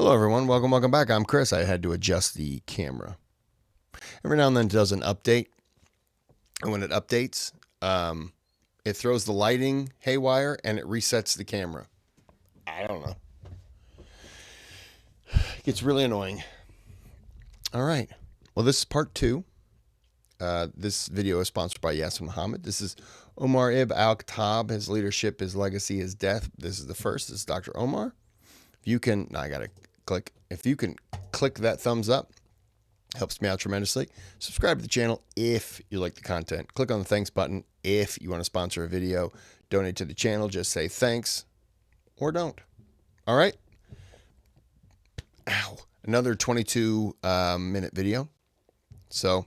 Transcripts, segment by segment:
Hello everyone, welcome back. I'm Kris. I had to adjust the camera. Every now and then it does an update. And when it updates, it throws the lighting haywire and it resets the camera. I don't know. It gets really annoying. All right. Well, this is part 2. This video is sponsored by Yasin Muhammad. This is Omar ibn al-Khattab, his leadership, his legacy, his death. This is the first. This is Dr. Omar. If you can, I got to click. If you can click that thumbs up, helps me out tremendously. Subscribe to the channel if you like the content. Click on the thanks button if you want to sponsor a video. Donate to the channel. Just say thanks or don't. All right. Ow. Another 22-minute video. So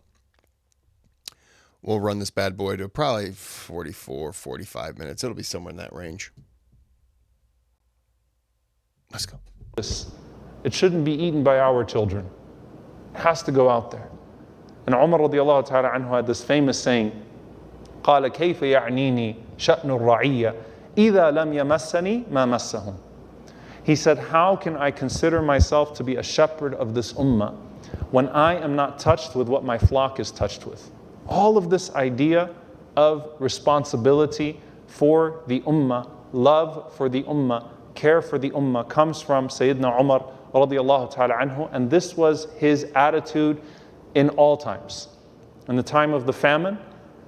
we'll run this bad boy to probably 44, 45 minutes. It'll be somewhere in that range. Let's go. It shouldn't be eaten by our children. It has to go out there. And Umar radiallahu ta'ala anhu had this famous saying, قال كيف يعنيني شأن الرعية إذا لم يمسني ما مسهم. He said, how can I consider myself to be a shepherd of this ummah when I am not touched with what my flock is touched with? All of this idea of responsibility for the ummah, love for the ummah, care for the ummah comes from Sayyidina Umar radiallahu ta'ala anhu, and this was his attitude in all times. In the time of the famine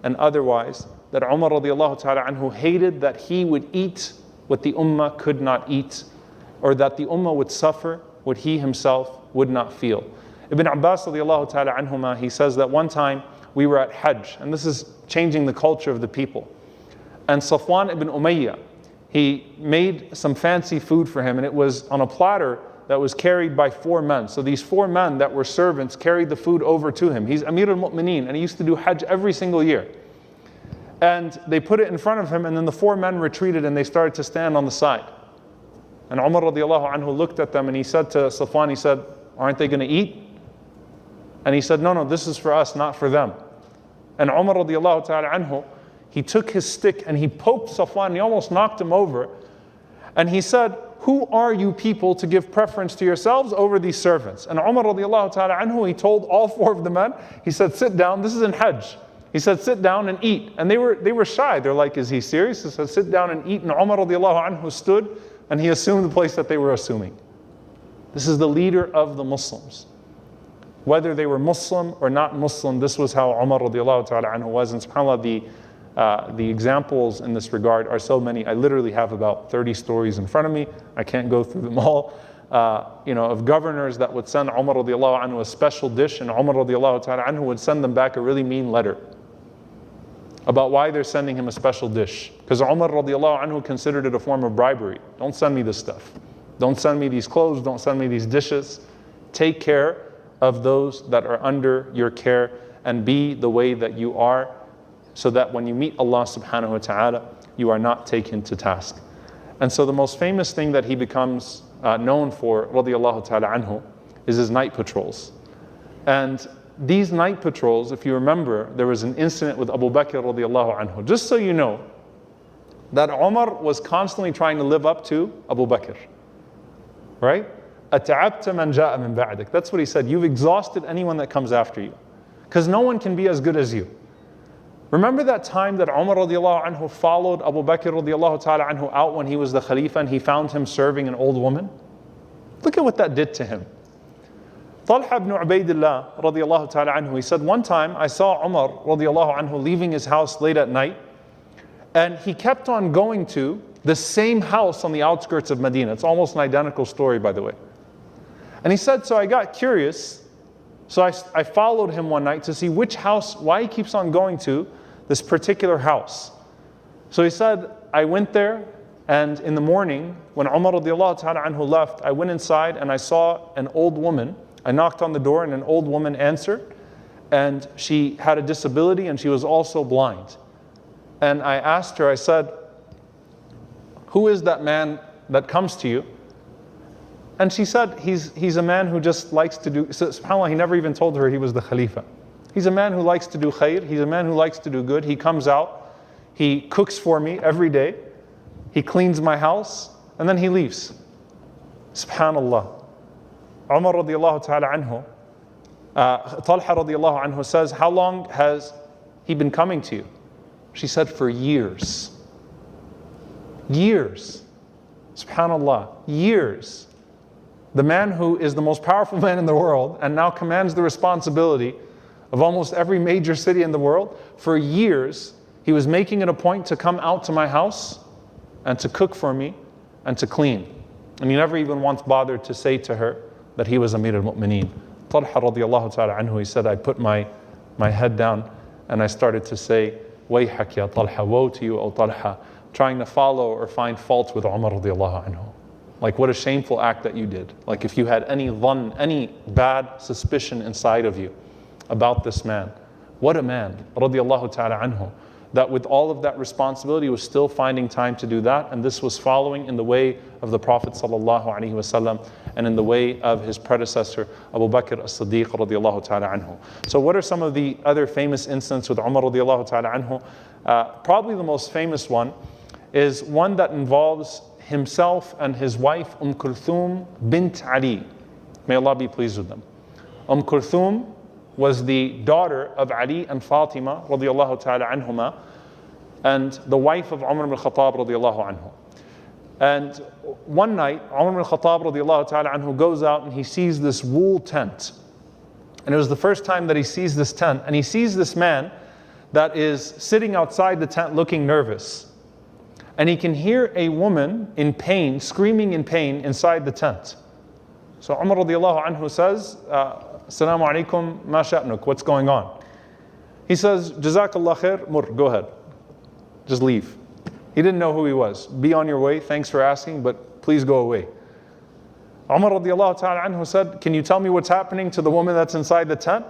and otherwise, that Umar radiallahu ta'ala anhu hated that he would eat what the ummah could not eat, or that the ummah would suffer what he himself would not feel. Ibn Abbas radiallahu ta'ala anhuma, he says that one time we were at Hajj, and this is changing the culture of the people. And Safwan ibn Umayyah, he made some fancy food for him, and it was on a platter that was carried by 4 men. So these 4 men that were servants carried the food over to him. He's Amir al-Mu'mineen, and he used to do Hajj every single year. And they put it in front of him, and then the 4 men retreated, and they started to stand on the side. And Umar radiallahu anhu looked at them, and he said to Safwan, he said, aren't they going to eat? And he said, no, this is for us, not for them. And Umar radiallahu ta'ala anhu, he took his stick and he poked Safwan, and he almost knocked him over. And he said, who are you people to give preference to yourselves over these servants? And Umar radiallahu ta'ala anhu, he told all 4 of the men, he said, sit down, this is in Hajj. He said, sit down and eat. And they were shy. They're like, is he serious? He said, sit down and eat. And Umar radiallahu anhu stood and he assumed the place that they were assuming. This is the leader of the Muslims. Whether they were Muslim or not Muslim, this was how Umar radiallahu ta'ala anhu was. And subhanAllah, the examples in this regard are so many. I literally have about 30 stories in front of me. I can't go through them all. Of governors that would send Umar radiallahu anhu a special dish, and Umar radiallahu ta'ala anhu would send them back a really mean letter about why they're sending him a special dish. Because Umar radiallahu anhu considered it a form of bribery. Don't send me this stuff. Don't send me these clothes. Don't send me these dishes. Take care of those that are under your care and be the way that you are, so that when you meet Allah subhanahu wa ta'ala, you are not taken to task. And so the most famous thing that he becomes known for, radiallahu ta'ala anhu, is his night patrols. And these night patrols, if you remember, there was an incident with Abu Bakr radiallahu anhu. Just so you know, that Umar was constantly trying to live up to Abu Bakr. Right? أَتَعَبْتَ مَنْ جَاءَ مِنْ بَعْدِكَ. That's what he said. You've exhausted anyone that comes after you. Because no one can be as good as you. Remember that time that Umar radiallahu anhu followed Abu Bakr radiallahu ta'ala anhu out when he was the Khalifa, and he found him serving an old woman? Look at what that did to him. Talha ibn Ubaidillah radiallahu ta'ala anhu, he said, one time I saw Umar radiallahu anhu leaving his house late at night, and he kept on going to the same house on the outskirts of Medina. It's almost an identical story, by the way. And he said, so I got curious. So I followed him one night to see which house, why he keeps on going to this particular house. So he said, I went there, and in the morning, when Umar radiallahu ta'ala anhu left, I went inside and I saw an old woman. I knocked on the door and an old woman answered, and she had a disability and she was also blind. And I asked her, I said, who is that man that comes to you? And she said, he's a man who just likes to do, so, subhanAllah, he never even told her he was the Khalifa. He's a man who likes to do khair, he's a man who likes to do good. He comes out, he cooks for me every day, he cleans my house, and then he leaves. SubhanAllah. Umar radiallahu ta'ala anhu, Talha radiallahu anhu says, how long has he been coming to you? She said, for years. Years. SubhanAllah, years. The man who is the most powerful man in the world and now commands the responsibility of almost every major city in the world, for years, he was making it a point to come out to my house and to cook for me and to clean. And he never even once bothered to say to her that he was Amir al-Mu'mineen. Talha radiallahu ta'ala anhu, he said, I put my head down and I started to say, Wayhak ya Talha, woe to you, O Talha, trying to follow or find fault with Umar radiallahu anhu. Like, what a shameful act that you did. Like, if you had any dhann, any bad suspicion inside of you about this man. What a man, radiallahu ta'ala anhu, that with all of that responsibility was still finding time to do that. And this was following in the way of the Prophet sallallahu alaihi wasallam and in the way of his predecessor, Abu Bakr as-Siddiq radiallahu ta'ala anhu. So what are some of the other famous incidents with Umar radiallahu ta'ala anhu? Probably the most famous one is one that involves himself and his wife, Kulthum bint Ali. May Allah be pleased with them. Kulthum was the daughter of Ali and Fatima radiallahu ta'ala anhuma, and the wife of Umar ibn Khattab radiallahu anhu. And one night, Umar ibn Khattab radiallahu ta'ala anhu goes out and he sees this wool tent. And it was the first time that he sees this tent, and he sees this man that is sitting outside the tent looking nervous. And he can hear a woman in pain, screaming in pain inside the tent. So Umar radiallahu anhu says, Assalamu alaikum, ma sha'nuk, what's going on? He says, Jazakallah khair, mur, go ahead. Just leave. He didn't know who he was. Be on your way, thanks for asking, but please go away. Umar radiallahu ta'ala anhu said, can you tell me what's happening to the woman that's inside the tent?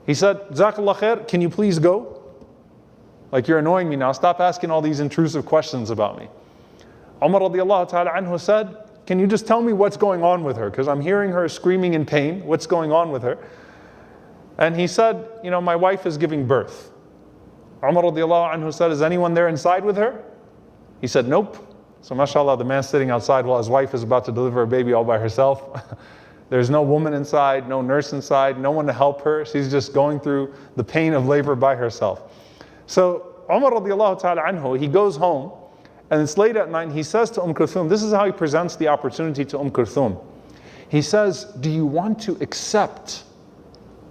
He said, Jazakallah khair, can you please go? Like, you're annoying me now. Stop asking all these intrusive questions about me. Umar radiallahu ta'ala anhu said, can you just tell me what's going on with her? Because I'm hearing her screaming in pain. What's going on with her? And he said, you know, my wife is giving birth. Umar radiallahu anhu said, is anyone there inside with her? He said, nope. So mashallah, the man sitting outside while his wife is about to deliver a baby all by herself. There's no woman inside, no nurse inside, no one to help her. She's just going through the pain of labor by herself. So Umar radiallahu ta'ala anhu, he goes home, and it's late at night, and he says to Kulthum, this is how he presents the opportunity to Kulthum. He says, do you want to accept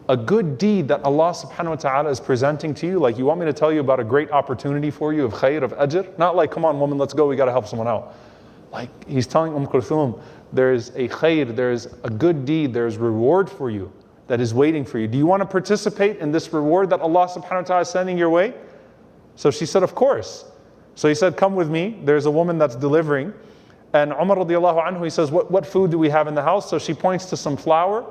a good deed that Allah subhanahu wa ta'ala is presenting to you? Like, you want me to tell you about a great opportunity for you of khair, of ajr? Not like, come on woman, let's go, we got to help someone out. Like, he's telling Kulthum, there's a khair, there's a good deed, there's reward for you that is waiting for you. Do you want to participate in this reward that Allah subhanahu wa ta'ala is sending your way? So she said, of course. So he said, come with me. There's a woman that's delivering. And Umar radiallahu anhu, he says, what food do we have in the house? So she points to some flour.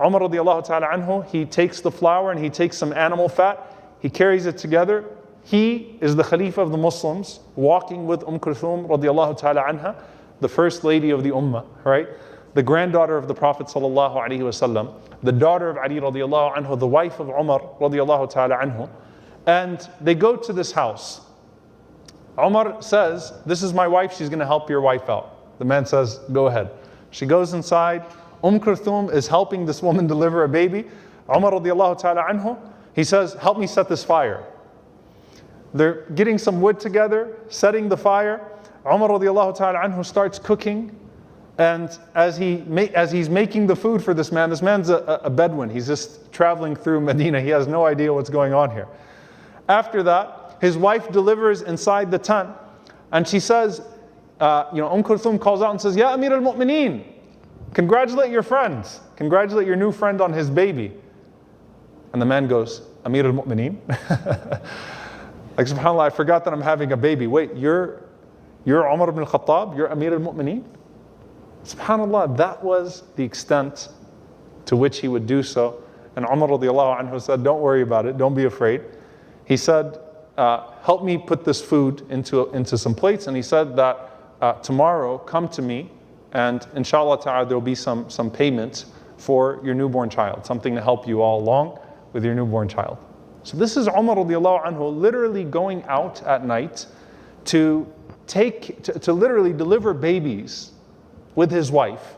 Umar radiallahu ta'ala anhu, he takes the flour and he takes some animal fat. He carries it together. He is the Khalifa of the Muslims, walking with Kulthum radiallahu ta'ala anha, the first lady of the Ummah, right? The granddaughter of the Prophet sallallahu alaihi wasallam, the daughter of Ali radiallahu anhu, the wife of Umar radiallahu ta'ala anhu. And they go to this house. Umar says, this is my wife, she's going to help your wife out. The man says, go ahead. She goes inside. Kulthum is helping this woman deliver a baby. Umar radiallahu ta'ala anhu, he says, help me set this fire. They're getting some wood together, setting the fire. Umar radiallahu ta'ala anhu starts cooking. And as he's making the food for this man's a Bedouin. He's just traveling through Medina. He has no idea what's going on here. After that, his wife delivers inside the tent, and she says, Kulthum calls out and says, Ya Amir al-Mu'mineen, congratulate your friend. Congratulate your new friend on his baby. And the man goes, Amir al-Mu'mineen? Like, subhanAllah, I forgot that I'm having a baby. Wait, you're Umar ibn Khattab? You're Amir al-Mu'mineen? SubhanAllah, that was the extent to which he would do so. And Umar radiallahu anhu said, don't worry about it, don't be afraid. He said, help me put this food into some plates. And he said that tomorrow, come to me, and inshallah ta'ala, there'll be some payment for your newborn child, something to help you all along with your newborn child. So this is Umar radiallahu anhu literally going out at night to literally deliver babies with his wife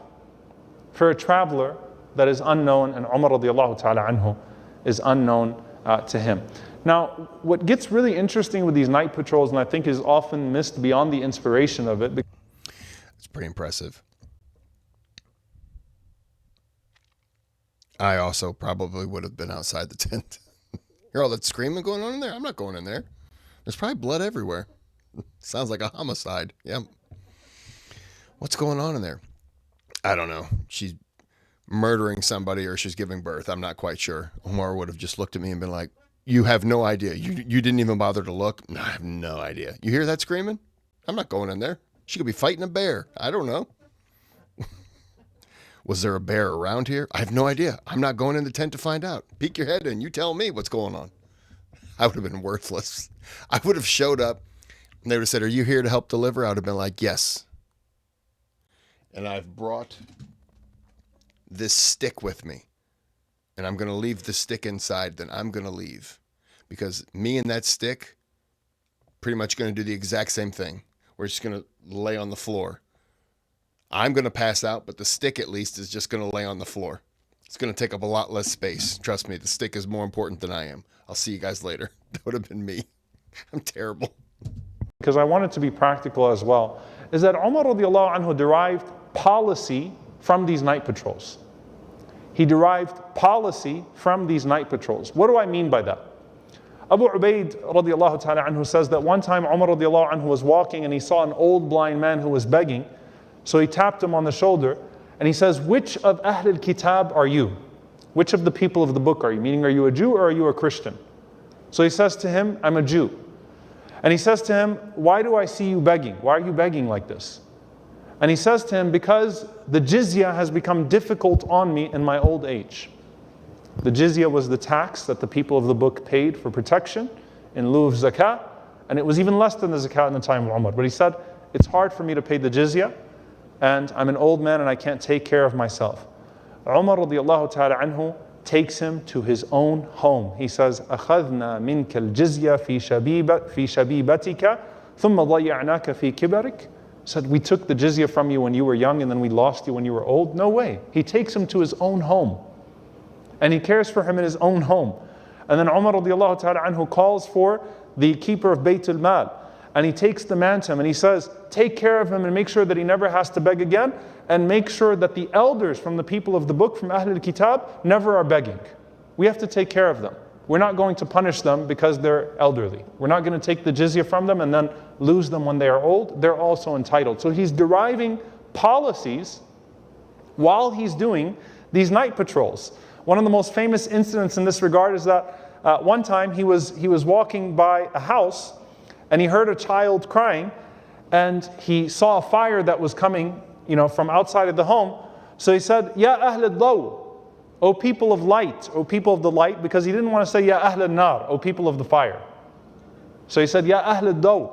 for a traveler that is unknown, and Umar radiallahu ta'ala anhu is unknown to him. Now, what gets really interesting with these night patrols, and I think is often missed beyond the inspiration of it. It's pretty impressive. I also probably would have been outside the tent. Hear all that screaming going on in there? I'm not going in there. There's probably blood everywhere. Sounds like a homicide. Yeah. What's going on in there? I don't know. She's murdering somebody or she's giving birth. I'm not quite sure. Omar would have just looked at me and been like, you have no idea. You didn't even bother to look? No, I have no idea. You hear that screaming? I'm not going in there. She could be fighting a bear. I don't know. Was there a bear around here? I have no idea. I'm not going in the tent to find out. Peek your head in. You tell me what's going on. I would have been worthless. I would have showed up and they would have said, are you here to help deliver? I would have been like, yes. And I've brought this stick with me. And I'm going to leave the stick inside. Then I'm going to leave. Because me and that stick, pretty much going to do the exact same thing. We're just going to lay on the floor. I'm going to pass out, but the stick at least is just going to lay on the floor. It's going to take up a lot less space. Trust me, the stick is more important than I am. I'll see you guys later. That would have been me. I'm terrible. Because I want it to be practical as well, is that Umar radiallahu anhu derived policy from these night patrols. He derived policy from these night patrols. What do I mean by that? Abu Ubaid radiallahu ta'ala anhu says that one time Umar radiallahu anhu was walking and he saw an old blind man who was begging. So he tapped him on the shoulder and he says, which of Ahl al-Kitab are you? Which of the people of the book are you? Meaning, are you a Jew or are you a Christian? So he says to him, I'm a Jew. And he says to him, why do I see you begging? Why are you begging like this? And he says to him, because the jizya has become difficult on me in my old age. The jizya was the tax that the people of the book paid for protection in lieu of zakah. And it was even less than the zakah in the time of Umar. But he said, it's hard for me to pay the jizya. And I'm an old man and I can't take care of myself. Umar radiallahu ta'ala anhu takes him to his own home. He says, أَخَذْنَا مِنْكَ الْجِزْيَ فِي شَبِيبَتِكَ ثُمَّ ضَيَّعْنَاكَ فِي كِبَرِكَ. Said, we took the jizya from you when you were young and then we lost you when you were old. No way. He takes him to his own home. And he cares for him in his own home. And then Umar radiallahu ta'ala anhu calls for the keeper of Bayt al-Mal. And he takes the man to him and he says, take care of him and make sure that he never has to beg again. And make sure that the elders from the people of the book, from Ahl al-Kitab, never are begging. We have to take care of them. We're not going to punish them because they're elderly. We're not going to take the jizya from them and then lose them when they are old. They're also entitled. So he's deriving policies while he's doing these night patrols. One of the most famous incidents in this regard is that one time he was walking by a house and he heard a child crying and he saw a fire that was coming, from outside of the home. So he said, Ya Ahl al-Daw, O people of light, O people of the light, because he didn't want to say Ya Ahl al-Nar, O people of the fire. So he said, Ya Ahl al-Daw,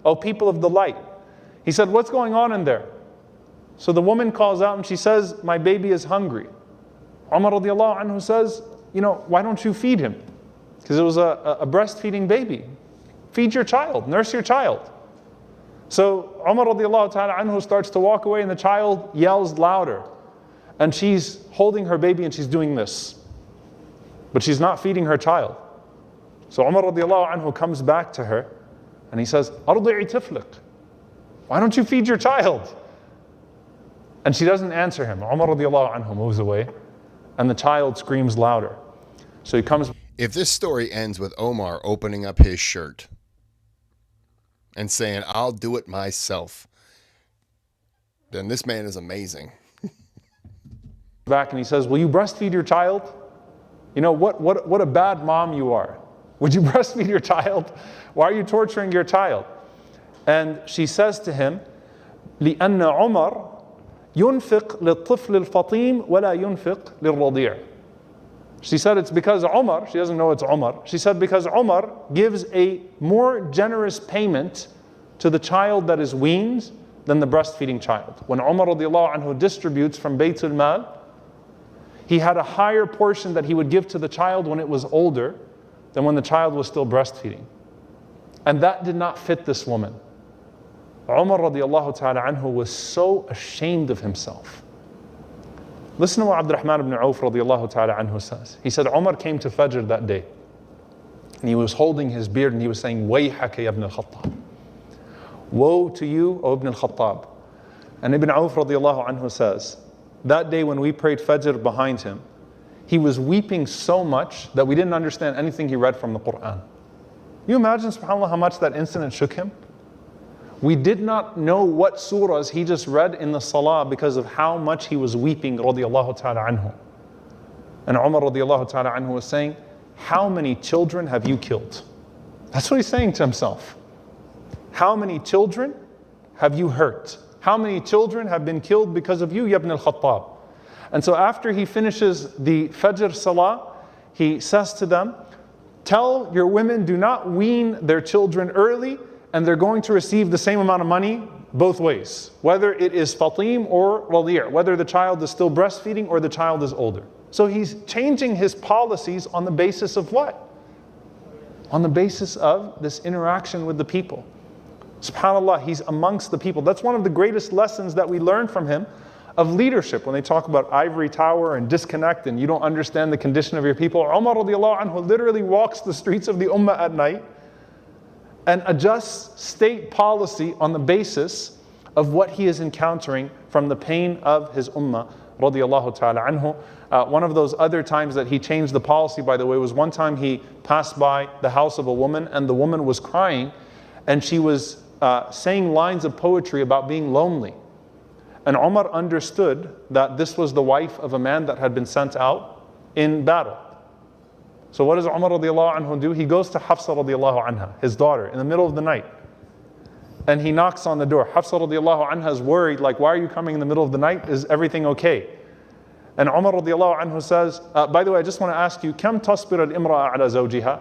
O people of the light. He said, what's going on in there? So the woman calls out and she says, my baby is hungry. Umar radiallahu anhu says, why don't you feed him? Because it was a breastfeeding baby. Feed your child, nurse your child. So Umar radiallahu ta'ala anhu starts to walk away and the child yells louder. And she's holding her baby and she's doing this. But she's not feeding her child. So Umar radiallahu anhu comes back to her and he says, Ardi'i tiflik. Why don't you feed your child? And she doesn't answer him. Umar radiallahu anhu moves away and the child screams louder. So he comes. If this story ends with Omar opening up his shirt and saying, I'll do it myself, then this man is amazing. Back and he says, will you breastfeed your child? What a bad mom you are. Would you breastfeed your child? Why are you torturing your child? And she says to him, لأن عمر ينفق للطفل الفطيم ولا ينفق للرضيع. She said it's because Omar, she doesn't know it's Omar. She said because Omar gives a more generous payment to the child that is weaned than the breastfeeding child. When Omar radiallahu anhu distributes from Bayt al-Mal, he had a higher portion that he would give to the child when it was older than when the child was still breastfeeding. And that did not fit this woman. Umar radiallahu ta'ala anhu was so ashamed of himself Listen to what Abdurrahman ibn Auf radiallahu ta'ala anhu says. He said, Omar came to Fajr that day, and he was holding his beard and he was saying, Wayhaka ya ibn al-Khattab. Woe to you, O ibn al-Khattab. And Ibn Auf radiallahu anhu says, that day when we prayed Fajr behind him, he was weeping so much that we didn't understand anything he read from the Quran. You imagine, subhanAllah, how much that incident shook him? We did not know what surahs he just read in the salah because of how much he was weeping, radiallahu ta'ala anhu. And Umar radiallahu ta'ala anhu was saying, how many children have you killed? That's what he's saying to himself. How many children have you hurt? How many children have been killed because of you, ya ibn al-Khattab? And so after he finishes the Fajr Salah, he says to them, tell your women, do not wean their children early, and they're going to receive the same amount of money both ways. Whether it is Fatim or Radi', whether the child is still breastfeeding or the child is older. So he's changing his policies on the basis of what? On the basis of this interaction with the people. SubhanAllah, he's amongst the people. That's one of the greatest lessons that we learn from him of leadership. When they talk about ivory tower and disconnect and you don't understand the condition of your people, Umar radiallahu anhu literally walks the streets of the ummah at night and adjusts state policy on the basis of what he is encountering from the pain of his ummah radiallahu ta'ala anhu. One of those other times that he changed the policy, by the way, was one time he passed by the house of a woman and the woman was crying and she was saying lines of poetry about being lonely. And Omar understood that this was the wife of a man that had been sent out in battle. So what does Umar radiallahu anhu do? He goes to Hafsa radiallahu anha, his daughter, in the middle of the night. And he knocks on the door. Hafsa radiallahu anha is worried, like, why are you coming in the middle of the night? Is everything okay? And Umar radiallahu anhu says, by the way, I just want to ask you, Kam tasbir al-imra'a ala zawjiha?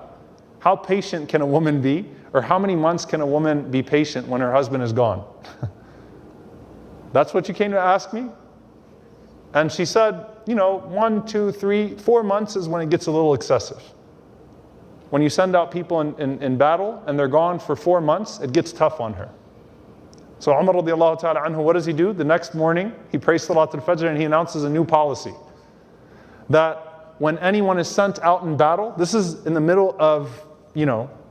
How patient can a woman be? Or how many months can a woman be patient when her husband is gone? That's what you came to ask me? And she said, 1, 2, 3, 4 months is when it gets a little excessive. When you send out people in battle and they're gone for 4 months, it gets tough on her. So Umar radiallahu ta'ala anhu, what does he do? The next morning, he prays Salat al-Fajr and he announces a new policy. That when anyone is sent out in battle, this is in the middle of,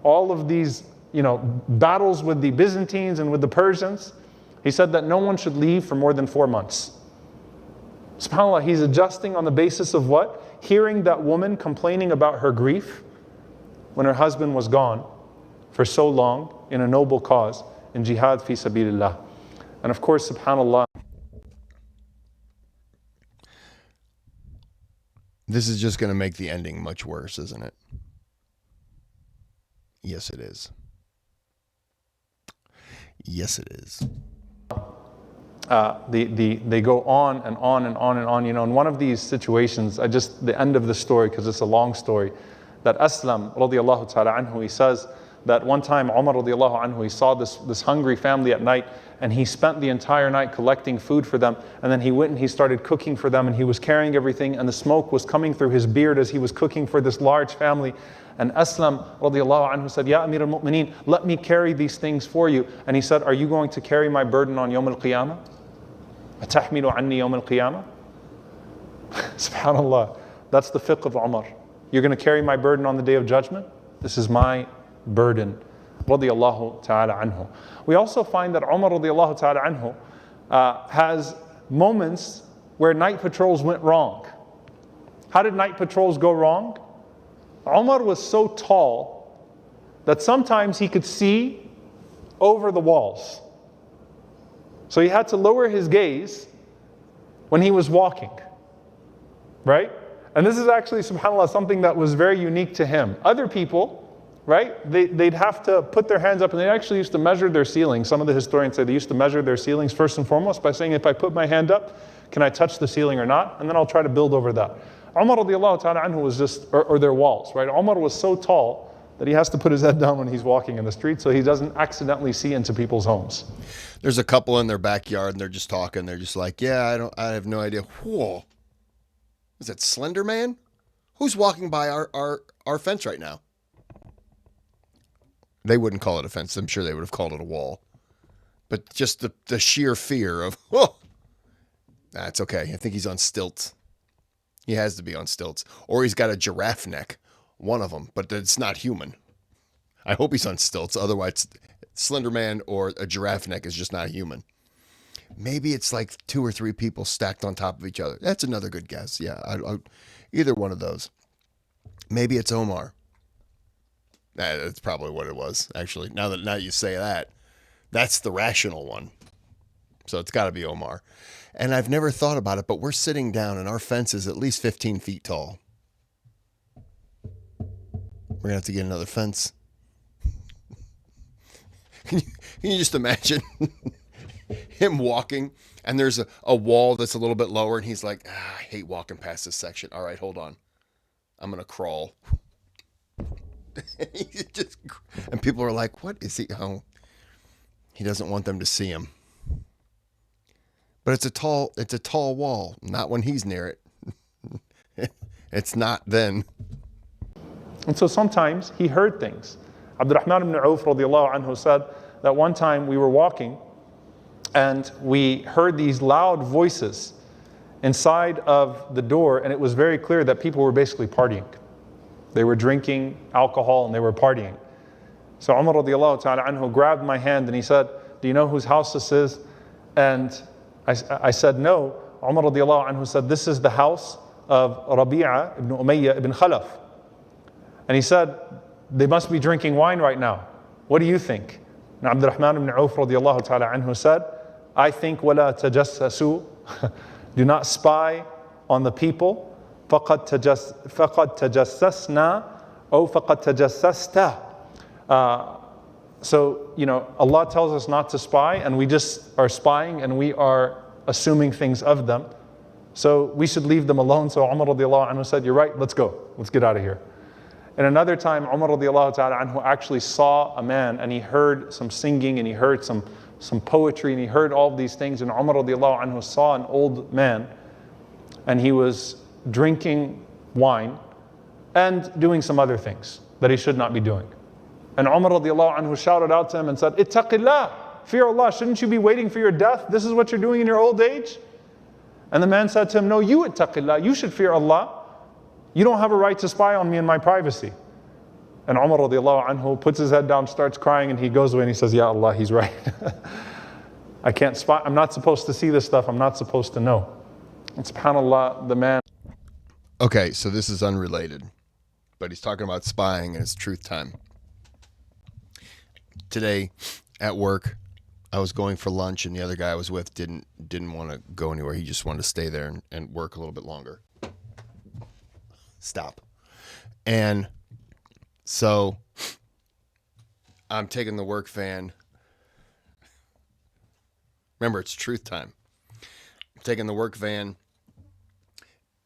all of these, battles with the Byzantines and with the Persians. He said that no one should leave for more than 4 months. SubhanAllah, he's adjusting on the basis of what? Hearing that woman complaining about her grief when her husband was gone for so long in a noble cause, in jihad fi sabilillah. And of course, SubhanAllah. This is just going to make the ending much worse, isn't it? Yes, it is. Yes, it is. They go on and on and on and on. In one of these situations, the end of the story, because it's a long story, that Aslam radiallahu ta'ala anhu, he says that one time Umar radiallahu anhu, he saw this hungry family at night and he spent the entire night collecting food for them, and then he went and he started cooking for them and he was carrying everything and the smoke was coming through his beard as he was cooking for this large family. And Aslam radiallahu anhu said, Ya Amir al-Mu'mineen, let me carry these things for you. And he said, are you going to carry my burden on Yawm al-Qiyamah? أتحمل عني يوم القيامة? SubhanAllah, that's the fiqh of Umar. You're going to carry my burden on the day of judgment? This is my burden. Radiyallahu ta'ala anhu. We also find that Umar radiyallahu ta'ala anhu has moments where night patrols went wrong. How did night patrols go wrong? Umar was so tall that sometimes he could see over the walls. So he had to lower his gaze when he was walking, right? And this is actually, subhanAllah, something that was very unique to him. Other people, right, they'd have to put their hands up and they actually used to measure their ceilings. Some of the historians say they used to measure their ceilings first and foremost by saying, if I put my hand up, can I touch the ceiling or not? And then I'll try to build over that. Umar radiallahu ta'ala anhu was just, or their walls, right? Umar was so tall that he has to put his head down when he's walking in the street so he doesn't accidentally see into people's homes. There's a couple in their backyard and they're just talking. They're just like, yeah, I have no idea. Whoa. Is that Slender Man? Who's walking by our fence right now? They wouldn't call it a fence. I'm sure they would have called it a wall. But just the sheer fear of, oh, That's okay. I think he's on stilts. He has to be on stilts. Or he's got a giraffe neck. One of them, but it's not human. I hope he's on stilts. Otherwise, Slender Man or a giraffe neck is just not human. Maybe it's like 2 or 3 people stacked on top of each other. That's another good guess. Yeah, either one of those. Maybe it's Omar. That's probably what it was, actually. Now you say that, that's the rational one. So it's got to be Omar. And I've never thought about it, but we're sitting down and our fence is at least 15 feet tall. We're going to have to get another fence. Can you just imagine him walking and there's a wall that's a little bit lower and he's like, I hate walking past this section. All right, hold on. I'm going to crawl. And people are like, what is he? Oh, he doesn't want them to see him. But it's a tall wall. Not when he's near it. It's not then. And so sometimes he heard things. Abdurrahman ibn Auf radiallahu anhu said that one time we were walking and we heard these loud voices inside of the door, and it was very clear that people were basically partying. They were drinking alcohol and they were partying. So Umar radiallahu ta'ala anhu grabbed my hand and he said, do you know whose house this is? And I said, no. Umar radiallahu anhu said, this is the house of Rabi'a ibn Umayyah ibn Khalaf. And he said, they must be drinking wine right now. What do you think? And Abdurrahman ibn Auf radiallahu ta'ala anhu said, I think وَلَا تَجَسَّسُوا do not spy on the people. فَقَدْ تَجَسَّسْنَا أو فَقَدْ تَجَسَّسْتَ. So, Allah tells us not to spy, and we just are spying and we are assuming things of them. So we should leave them alone. So Umar radiallahu anhu said, you're right, let's go. Let's get out of here. And another time, Umar radiallahu ta'ala anhu actually saw a man and he heard some singing and he heard some poetry and he heard all of these things. And Umar radiallahu anhu saw an old man and he was drinking wine and doing some other things that he should not be doing. And Umar radiallahu anhu shouted out to him and said, Ittaqillah, fear Allah, shouldn't you be waiting for your death? This is what you're doing in your old age? And the man said to him, no, you ittaqillah, you should fear Allah. You don't have a right to spy on me in my privacy. And Umar radiallahu anhu puts his head down, starts crying, and he goes away and he says, Ya Allah, he's right. I can't spy, I'm not supposed to see this stuff, I'm not supposed to know. And subhanAllah, the man. Okay, so this is unrelated, but he's talking about spying and it's truth time. Today at work, I was going for lunch and the other guy I was with didn't want to go anywhere. He just wanted to stay there and work a little bit longer. Stop. And so I'm taking the work van. Remember, it's truth time. I'm taking the work van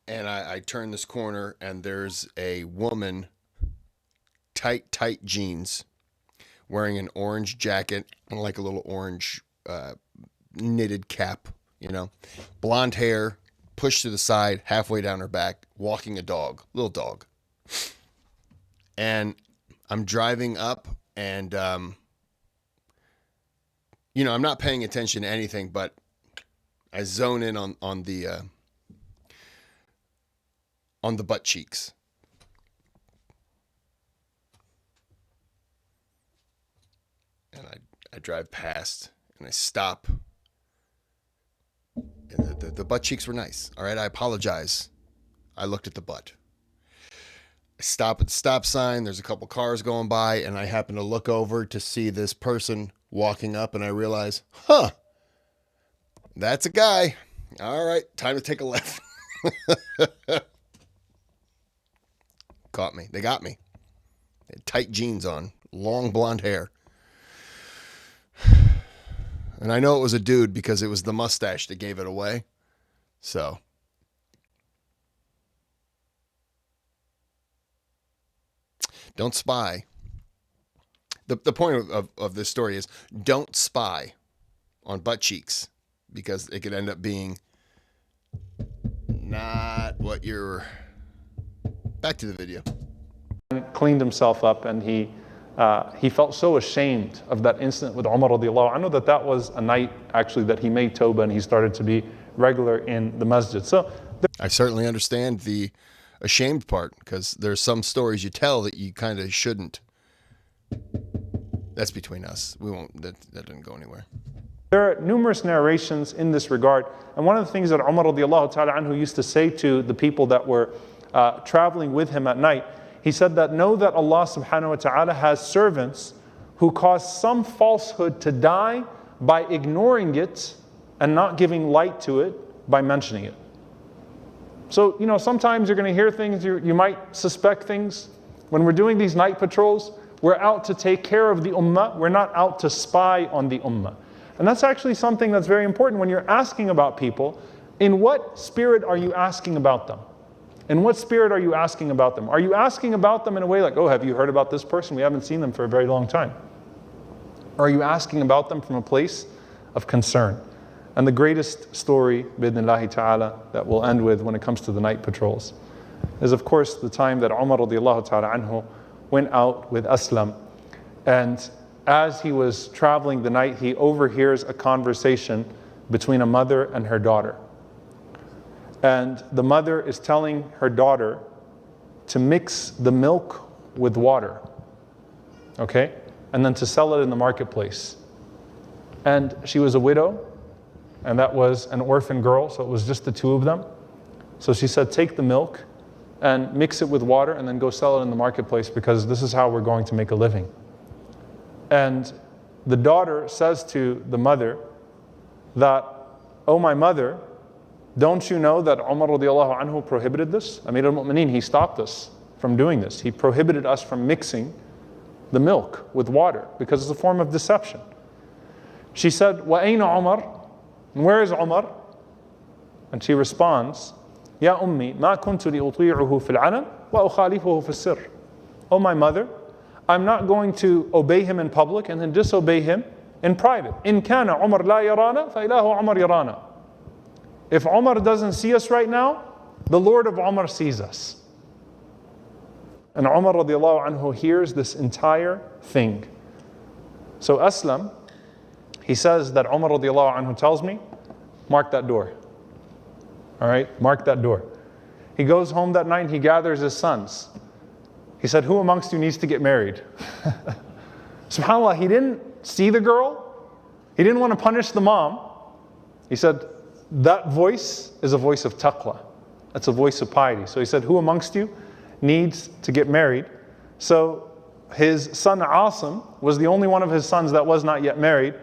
and I turn this corner and there's a woman, tight jeans, wearing an orange jacket and like a little orange knitted cap, blonde hair, pushed to the side, halfway down her back, walking a dog, little dog. And I'm driving up and, I'm not paying attention to anything, but I zone in on the butt cheeks. And I drive past and I stop. And the butt cheeks were nice. All right, I apologize. I looked at the butt. I stop at the stop sign. There's a couple cars going by, and I happen to look over to see this person walking up, and I realize, that's a guy. All right, time to take a left. Caught me. They got me. They had tight jeans on, long blonde hair. And I know it was a dude because it was the mustache that gave it away. So. Don't spy. The point of this story is don't spy on butt cheeks because it could end up being not what you're... Back to the video. Cleaned himself up and he felt so ashamed of that incident with Umar radiallahu anhu that was a night actually that he made tawbah and he started to be regular in the masjid. So I certainly understand the ashamed part, because there's some stories you tell that you kind of shouldn't. That's between us. We won't. That doesn't go anywhere. there are numerous narrations in this regard. And one of the things that Umar radiallahu ta'ala anhu used to say to the people that were traveling with him at night, he said that know that Allah subhanahu wa ta'ala has servants who cause some falsehood to die by ignoring it and not giving light to it by mentioning it. So, sometimes you're going to hear things, you might suspect things. When we're doing these night patrols, we're out to take care of the ummah. We're not out to spy on the ummah. And that's actually something that's very important when you're asking about people. In what spirit are you asking about them? In what spirit are you asking about them? Are you asking about them in a way like, oh, have you heard about this person? We haven't seen them for a very long time. Or are you asking about them from a place of concern? And the greatest story, bidnillahi ta'ala, that we'll end with when it comes to the night patrols is, of course, the time that Umar radiallahu ta'ala anhu went out with Aslam. And as he was traveling the night, he overhears a conversation between a mother and her daughter. And the mother is telling her daughter to mix the milk with water, okay? And then to sell it in the marketplace. And she was a widow, and that was an orphan girl, so it was just the two of them. So she said, take the milk and mix it with water and then go sell it in the marketplace, because this is how we're going to make a living. And the daughter says to the mother that, oh, my mother, don't you know that Umar radiallahu anhu prohibited this? Amir al-Mu'mineen, he stopped us from doing this. He prohibited us from mixing the milk with water because it's a form of deception. She said, وَأَيْنَ Umar? And where is Umar? And she responds, يَا أُمِّي مَا كُنْتُ لِأُطِيعُهُ فِي الْعَلَنِ وَأُخَالِفُهُ فِي السِّرِّ. Oh, my mother, I'm not going to obey him in public and then disobey him in private. إِن كَانَ عُمَرْ لَا يَرَانَا فَإِلَهُ عُمَرْ يَرَانَا. If Umar doesn't see us right now, the Lord of Umar sees us. And Umar radiallahu anhu hears this entire thing. So Aslam, he says that Umar radiallahu anhu tells me, mark that door. All right, mark that door. He goes home that night and he gathers his sons. He said, who amongst you needs to get married? SubhanAllah, he didn't see the girl. He didn't want to punish the mom. He said, that voice is a voice of taqwa. That's a voice of piety. So he said, who amongst you needs to get married? So his son Asim was the only one of his sons that was not yet married.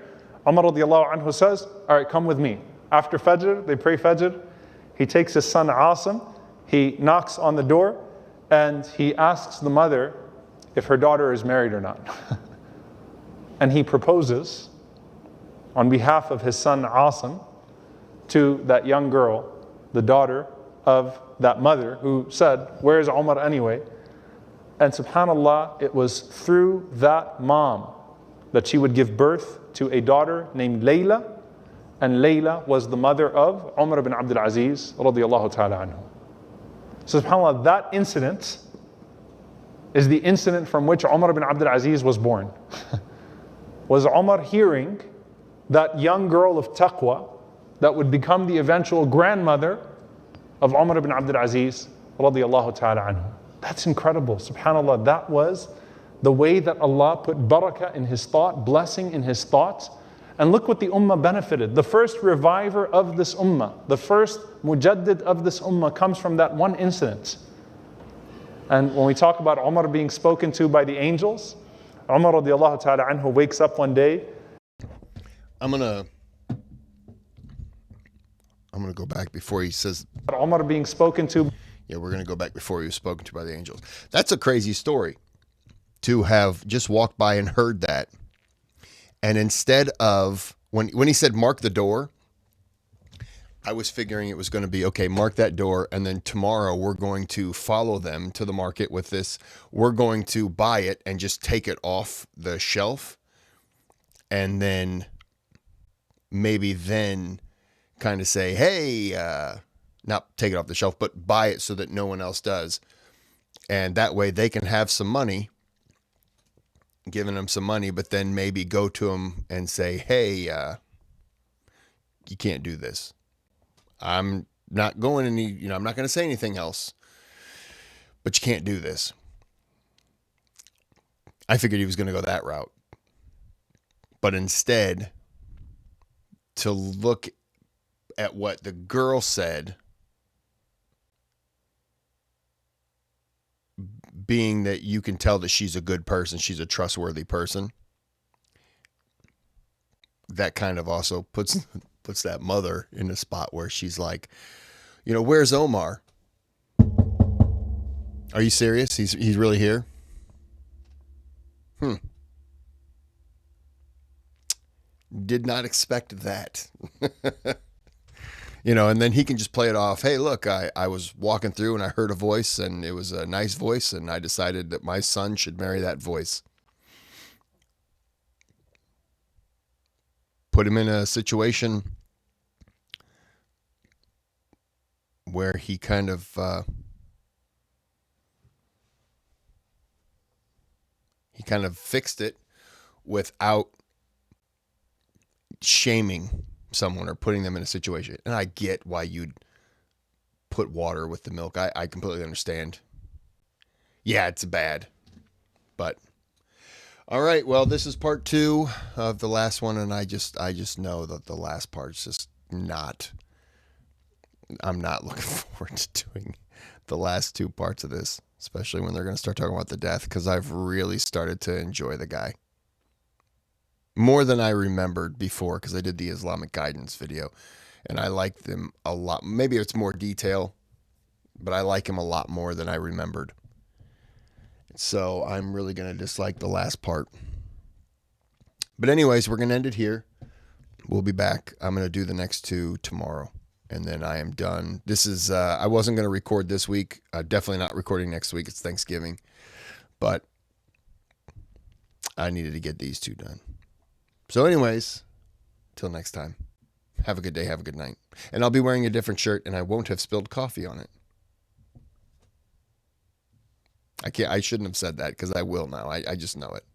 Umar radiallahu anhu says, all right, come with me. After Fajr, they pray Fajr. He takes his son Asim, he knocks on the door, and he asks the mother if her daughter is married or not. And he proposes on behalf of his son Asim to that young girl, the daughter of that mother who said, where is Umar anyway? And subhanAllah, it was through that mom that she would give birth to a daughter named Layla, and Layla was the mother of Umar ibn Abdul Aziz radiallahu ta'ala anhu. So subhanAllah, that incident is the incident from which Umar ibn Abdul Aziz was born. Was Umar hearing that young girl of taqwa that would become the eventual grandmother of Umar ibn Abdul Aziz radiallahu ta'ala anhu. That's incredible. SubhanAllah, that was the way that Allah put barakah in his thought, blessing in his thoughts. And look what the ummah benefited. The first reviver of this ummah, the first mujaddid of this ummah comes from that one incident. And when we talk about Umar being spoken to by the angels, Umar radiallahu ta'ala anhu wakes up one day. I'm gonna go back before he says Umar being spoken to. Yeah, we're gonna go back before he was spoken to by the angels. That's a crazy story to have just walked by and heard that. And instead of, when he said mark the door, I was figuring it was going to be, okay, mark that door, and then tomorrow we're going to follow them to the market with this. We're going to buy it and just take it off the shelf, and then maybe then kind of say, hey, not take it off the shelf, but buy it so that no one else does. And that way they can have some money, giving them some money, but then maybe go to them and say, hey, you can't do this. I'm not going any, I'm not going to say anything else, but you can't do this. I figured he was going to go that route. But instead, to look at what the girl said, being that you can tell that she's a good person, she's a trustworthy person, that kind of also puts that mother in a spot where she's like, where's Omar? Are you serious? He's really here? Did not expect that. And then he can just play it off. Hey, look, I was walking through and I heard a voice and it was a nice voice and I decided that my son should marry that voice. Put him in a situation where he kind of fixed it without shaming someone or putting them in a situation. And I get why you'd put water with the milk. I completely understand. Yeah, it's bad. But all right, well, this is part 2 of the last one, and I just know that the last part's just not. I'm not looking forward to doing the last 2 parts of this, especially when they're going to start talking about the death, because I've really started to enjoy the guy more than I remembered before, because I did the Islamic guidance video, and I liked him a lot. Maybe it's more detail, but I like him a lot more than I remembered. So I'm really going to dislike the last part. But anyways, we're going to end it here. We'll be back. I'm going to do the next 2 tomorrow, and then I am done. This is, I wasn't going to record this week. Definitely not recording next week. It's Thanksgiving. But I needed to get these 2 done. So anyways, till next time, have a good day, have a good night. And I'll be wearing a different shirt, and I won't have spilled coffee on it. I shouldn't have said that, because I will now. I just know it.